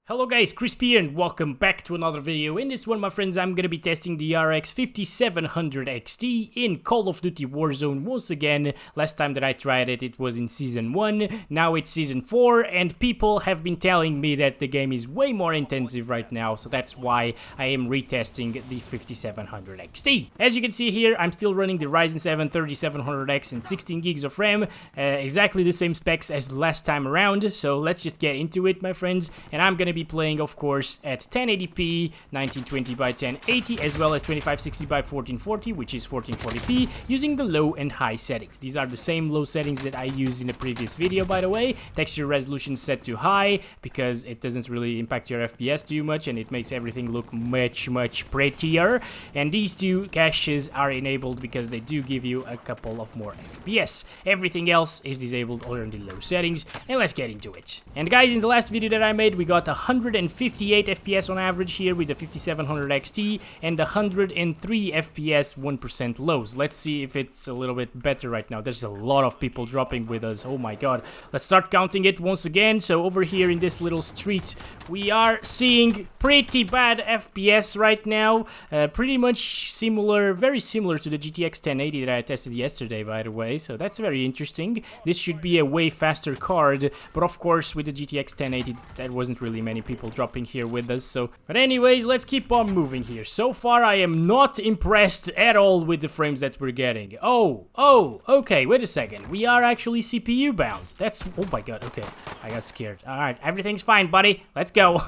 Hello guys, Crispy here and welcome back to another video. In this one, my friends, I'm gonna be testing the RX 5700 XT in Call of Duty Warzone once again. Last time that I tried it, it was in Season 1, now it's Season 4, and people have been telling me that the game is way more intensive right now, so that's why I am retesting the 5700 XT. As you can see here, I'm still running the Ryzen 7 3700X and 16 gigs of RAM, exactly the same specs as last time around, so let's just get into it, my friends, and I'm gonna be playing, of course, at 1080p, 1920 by 1080, as well as 2560 by 1440, which is 1440p, using the low and high settings. These are the same low settings that I used in the previous video, by the way. Texture resolution set to high, because it doesn't really impact your FPS too much, and it makes everything look much prettier. And these two caches are enabled because they do give you a couple of more FPS. Everything else is disabled other than the low settings, and let's get into it. And guys, in the last video that I made, we got 158 FPS on average here with the 5700 XT and 103 FPS 1% lows. Let's see if it's a little bit better right now. There's a lot of people dropping with us. Oh my god. Let's start counting it once again. So over here in this little street, we are seeing pretty bad FPS right now. Pretty much similar, very similar to the GTX 1080 that I tested yesterday, by the way. So that's very interesting. This should be a way faster card, but of course with the GTX 1080 there wasn't really many people dropping here with us, so but anyways, let's keep on moving here. So far I am not impressed at all with the frames that we're getting. Okay, wait a second, we are actually CPU bound. That's, oh my god, okay, I got scared. All right, everything's fine, buddy, let's go.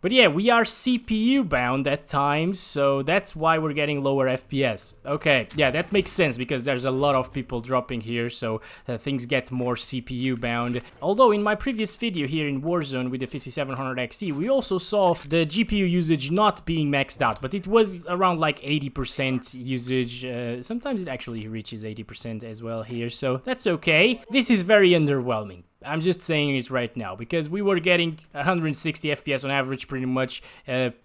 But yeah, we are CPU bound at times, so that's why we're getting lower FPS. Okay, yeah, that makes sense because there's a lot of people dropping here, so things get more CPU bound. Although in my previous video here in Warzone with the 5700 XT, we also saw the GPU usage not being maxed out, but it was around like 80% usage. Sometimes it actually reaches 80% as well here, so that's okay. This is very underwhelming. I'm just saying it right now because we were getting 160 FPS on average pretty much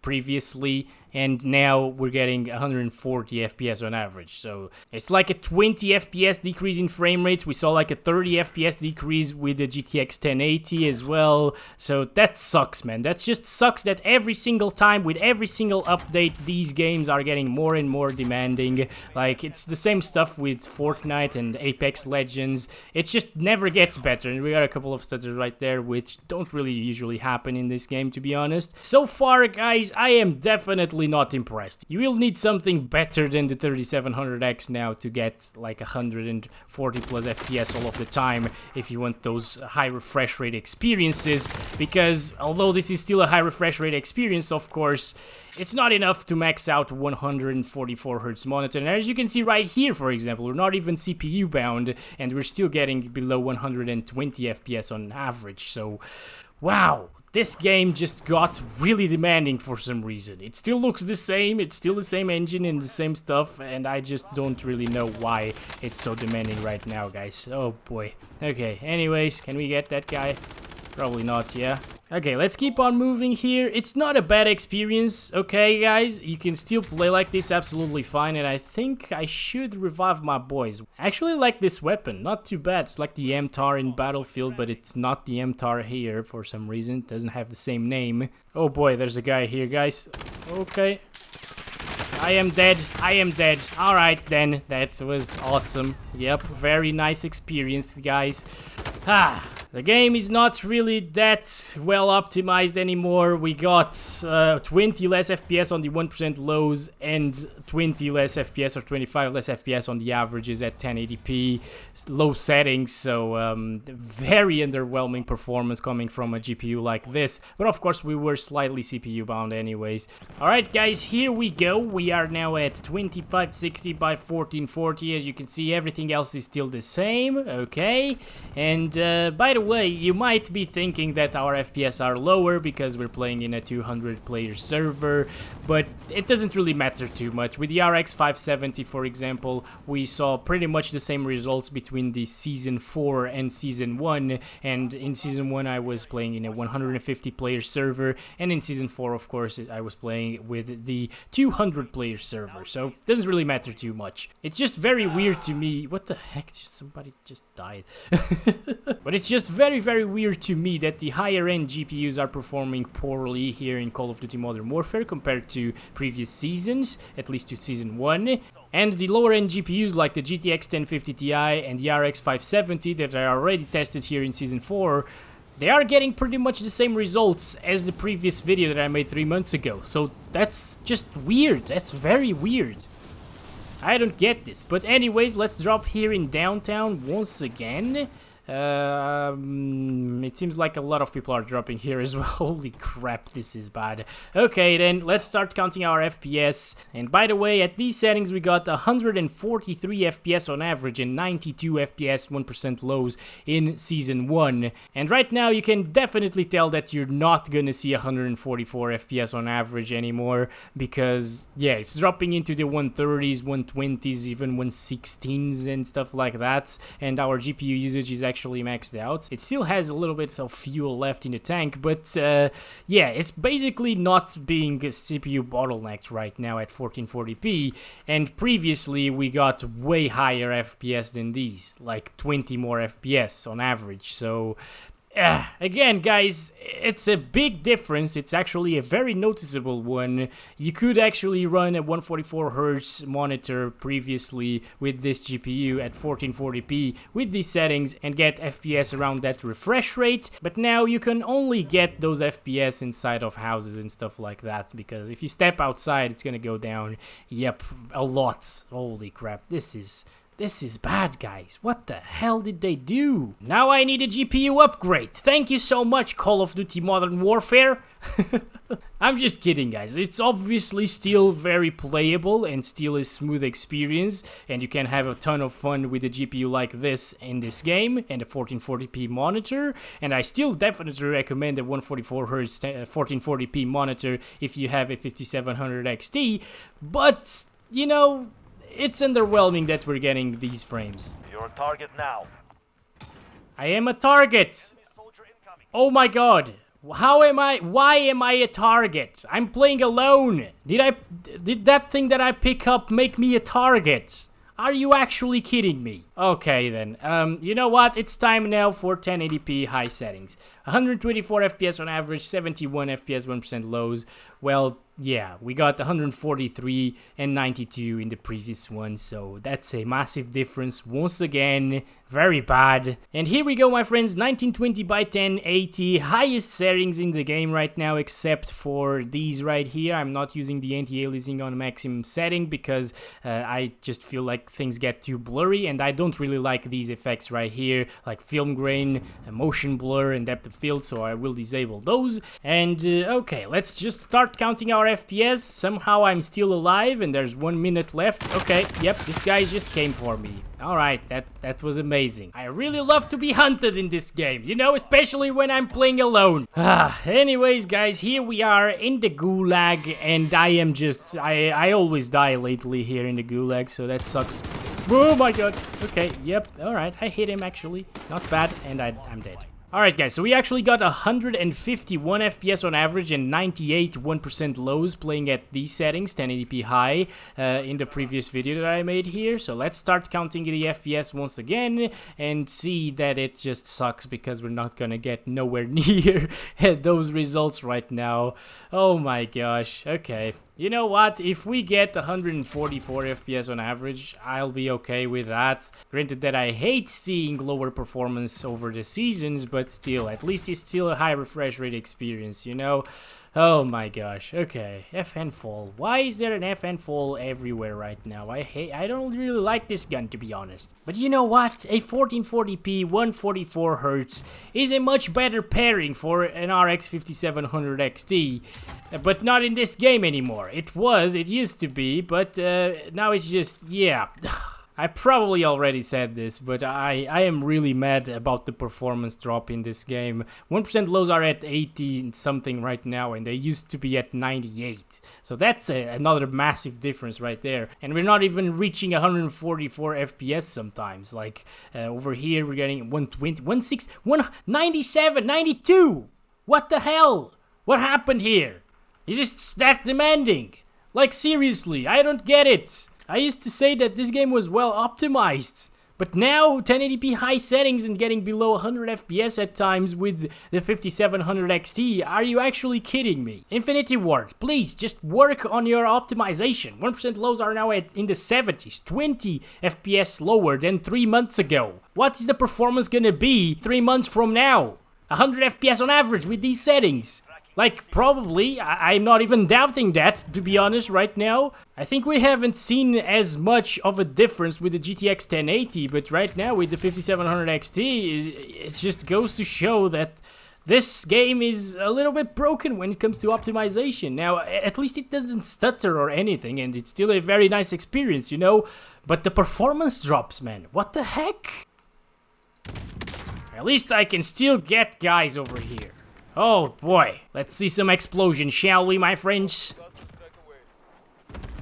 previously, and now we're getting 140 FPS on average. So it's like a 20 FPS decrease in frame rates. We saw like a 30 FPS decrease with the GTX 1080 as well. So that sucks, man. That just sucks that every single time with every single update, these games are getting more and more demanding. Like, it's the same stuff with Fortnite and Apex Legends. It just never gets better. And we got a couple of stutters right there, which don't really usually happen in this game, to be honest. So far, guys, I am definitely not impressed. You will need something better than the 3700X now to get like 140 plus FPS all of the time if you want those high refresh rate experiences, because although this is still a high refresh rate experience, of course, it's not enough to max out 144 Hz monitor. And as you can see right here, for example, we're not even CPU bound and we're still getting below 120 FPS on average. So, wow. This game just got really demanding for some reason. It still looks the same, it's still the same engine and the same stuff, and I just don't really know why it's so demanding right now, guys. Oh boy. Okay, anyways, can we get that guy? Probably not, yeah. Okay, let's keep on moving here. It's not a bad experience, okay, guys? You can still play like this absolutely fine, and I think I should revive my boys. I actually like this weapon, not too bad. It's like the MTAR in Battlefield, but it's not the MTAR here for some reason. It doesn't have the same name. Oh boy, there's a guy here, guys. Okay. I am dead. I am dead. Alright then, that was awesome. Yep, very nice experience, guys. The game is not really that well optimized anymore. We got 20 less FPS on the 1% lows and 20 less FPS or 25 less FPS on the averages at 1080p low settings. So very underwhelming performance coming from a GPU like this. But of course we were slightly CPU bound anyways. Alright guys, here we go. We are now at 2560 by 1440. As you can see, everything else is still the same. Okay. And by the way, you might be thinking that our FPS are lower because we're playing in a 200 player server, but it doesn't really matter too much. With the RX 570, for example, we saw pretty much the same results between the Season 4 and Season 1, and in Season 1 I was playing in a 150 player server, and in Season 4, of course, I was playing with the 200 player server, so it doesn't really matter too much. It's just very weird to me. What the heck? Somebody just died. But it's just very, very weird to me that the higher end GPUs are performing poorly here in Call of Duty Modern Warfare compared to previous seasons, at least to Season 1. And the lower end GPUs like the GTX 1050 Ti and the RX 570 that are already tested here in Season 4, they are getting pretty much the same results as the previous video that I made 3 months ago. So that's just weird. That's very weird. I don't get this. But anyways, let's drop here in downtown once again. It seems like a lot of people are dropping here as well. Holy crap, this is bad. Okay, then let's start counting our FPS. And by the way, at these settings we got 143 FPS on average and 92 FPS 1% lows in Season 1. And right now you can definitely tell that you're not gonna see 144 FPS on average anymore, because yeah, it's dropping into the 130s, 120s, even 116s and stuff like that. And our GPU usage is actually maxed out. It still has a little bit of fuel left in the tank, but yeah, it's basically not being CPU bottlenecked right now at 1440p, and previously we got way higher FPS than these, like 20 more FPS on average. So again, guys, it's a big difference. It's actually a very noticeable one. You could actually run a 144Hz monitor previously with this GPU at 1440p with these settings and get FPS around that refresh rate, but now you can only get those FPS inside of houses and stuff like that, because if you step outside it's gonna go down, yep, a lot. Holy crap, this is bad, guys. What the hell did they do? Now I need a GPU upgrade. Thank you so much, Call of Duty Modern Warfare. I'm just kidding, guys. It's obviously still very playable and still a smooth experience, and you can have a ton of fun with a GPU like this in this game and a 1440p monitor. And I still definitely recommend a 144Hz 1440p monitor if you have a 5700 XT, but you know, it's underwhelming that we're getting these frames. You're a target now. I am a target. Oh my god. How am I? Why am I a target? I'm playing alone. Did that thing that I pick up make me a target? Are you actually kidding me? Okay then, you know what? It's time now for 1080p high settings. 124 FPS on average, 71 FPS 1% lows. Well, yeah, we got 143 and 92 in the previous one, so that's a massive difference once again. Very bad. And here we go, my friends, 1920 by 1080, highest settings in the game right now, except for these right here. I'm not using the anti-aliasing on maximum setting because I just feel like things get too blurry, and I don't really like these effects right here, like film grain, motion blur, and depth of field, so I will disable those. And okay, let's just start counting our FPS. Somehow I'm still alive and there's 1 minute left. Okay, yep, this guy just came for me. Alright, that was amazing. I really love to be hunted in this game, you know, especially when I'm playing alone. Anyways, guys, here we are in the gulag, and I am just, I always die lately here in the gulag, so that sucks. Oh my god. Okay, yep, alright, I hit him actually. Not bad, and I'm dead. Alright guys, so we actually got 151 FPS on average and 98 1% lows playing at these settings, 1080p high, in the previous video that I made here. So let's start counting the FPS once again and see that it just sucks because we're not gonna get nowhere near those results right now. Oh my gosh, okay. You know what, if we get 144 FPS on average, I'll be okay with that. Granted that I hate seeing lower performance over the seasons, but still, at least it's still a high refresh rate experience, you know? Oh my gosh, okay, FN fall. Why is there an FN fall everywhere right now? I don't really like this gun, to be honest. But you know what? A 1440p 144Hz is a much better pairing for an RX 5700 XT. But not in this game anymore. It used to be, but now it's just, yeah. I probably already said this, but I am really mad about the performance drop in this game. 1% lows are at 80 something right now, and they used to be at 98. So that's another massive difference right there. And we're not even reaching 144 FPS sometimes. Like over here, we're getting 120, 160, 197, 92. What the hell? What happened here? Is this that demanding? Like seriously, I don't get it. I used to say that this game was well optimized, But now 1080p high settings and getting below 100 FPS at times with the 5700 XT. Are you actually kidding me? Infinity Ward, please just work on your optimization. 1% lows are now in the 70s, 20 FPS lower than 3 months ago. What is the performance gonna be 3 months from now? 100 FPS on average with these settings. Like, probably, I'm not even doubting that, to be honest, right now. I think we haven't seen as much of a difference with the GTX 1080, but right now with the 5700 XT, it just goes to show that this game is a little bit broken when it comes to optimization. Now, at least it doesn't stutter or anything, and it's still a very nice experience, you know? But the performance drops, man. What the heck? At least I can still get guys over here. Oh boy, let's see some explosion, shall we, my friends?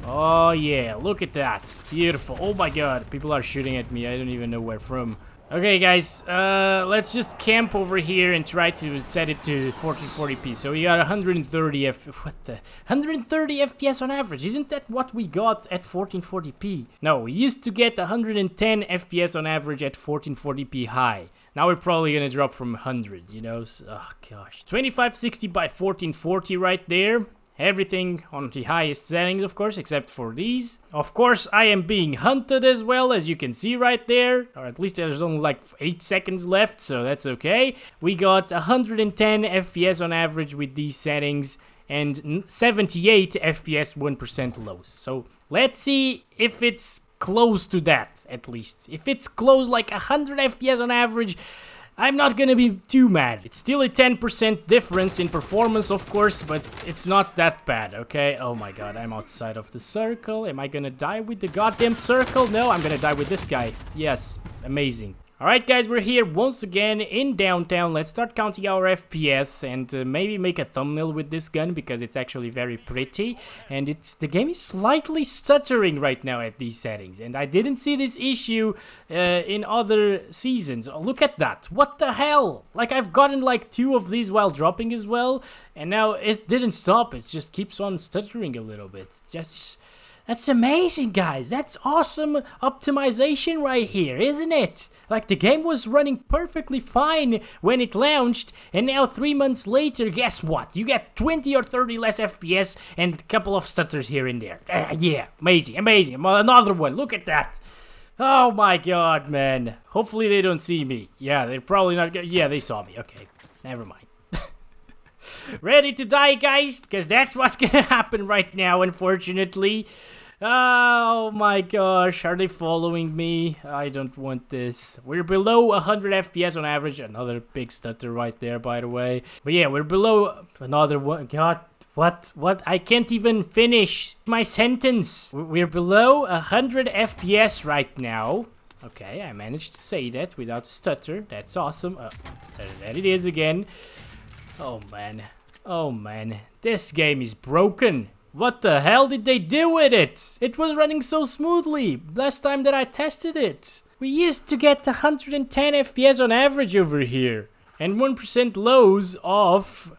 Oh yeah, look at that. Beautiful. Oh my god, people are shooting at me. I don't even know where from. Okay, guys, let's just camp over here and try to set it to 1440p. So we got 130 130 FPS on average. Isn't that what we got at 1440p? No, we used to get 110 FPS on average at 1440p high. Now we're probably gonna drop from 100, you know? So, oh gosh. 2560 by 1440 right there. Everything on the highest settings, of course, except for these. Of course, I am being hunted as well, as you can see right there. Or at least there's only like 8 seconds left, so that's okay. We got 110 FPS on average with these settings and 78 FPS 1% lows. So let's see if it's close to that, at least. If it's close like 100 FPS on average, I'm not gonna be too mad. It's still a 10% difference in performance, of course, but it's not that bad, okay? Oh my god, I'm outside of the circle. Am I gonna die with the goddamn circle? No, I'm gonna die with this guy. Yes, amazing. Alright guys, we're here once again in downtown. Let's start counting our FPS and maybe make a thumbnail with this gun because it's actually very pretty. And the game is slightly stuttering right now at these settings. And I didn't see this issue in other seasons. Oh, look at that. What the hell? Like, I've gotten like 2 of these while dropping as well. And now it didn't stop. It just keeps on stuttering a little bit. That's amazing, guys. That's awesome optimization right here, isn't it? Like, the game was running perfectly fine when it launched, and now 3 months later, guess what? You get 20 or 30 less FPS and a couple of stutters here and there. Yeah, amazing, amazing. Another one, look at that. Oh my god, man. Hopefully they don't see me. Yeah, they're probably not gonna... Yeah, they saw me. Okay, never mind. Ready to die, guys? Because that's what's gonna happen right now, unfortunately. Oh my gosh, are they following me? I don't want this. We're below 100 FPS on average. Another big stutter right there, by the way. But yeah, we're below another one. God, what? I can't even finish my sentence. We're below 100 FPS right now. Okay, I managed to say that without a stutter. That's awesome. There it is again. Oh man. Oh man. This game is broken. What the hell did they do with it? It was running so smoothly last time that I tested it. We used to get 110 FPS on average over here. And 1% lows of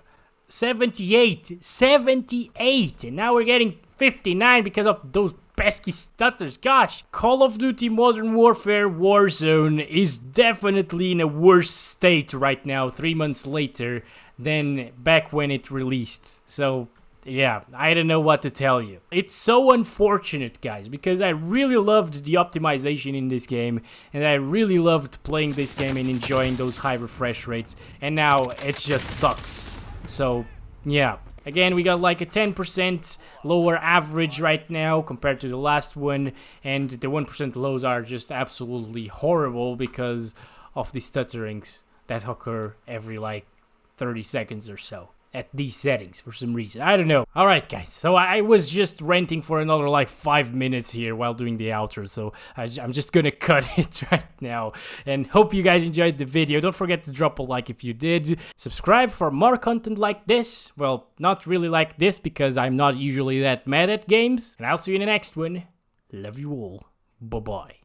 78. 78! And now we're getting 59 because of those pesky stutters. Gosh, Call of Duty Modern Warfare Warzone is definitely in a worse state right now, 3 months later, than back when it released. So... yeah, I don't know what to tell you. It's so unfortunate, guys, because I really loved the optimization in this game, and I really loved playing this game and enjoying those high refresh rates, and now it just sucks. So, yeah. Again, we got like a 10% lower average right now compared to the last one, and the 1% lows are just absolutely horrible because of the stutterings that occur every like 30 seconds or so at these settings for some reason. I don't know. Alright guys, so I was just ranting for another like 5 minutes here while doing the outro, so I'm just gonna cut it right now. And hope you guys enjoyed the video. Don't forget to drop a like if you did. Subscribe for more content like this. Well, not really like this because I'm not usually that mad at games. And I'll see you in the next one. Love you all. Bye-bye.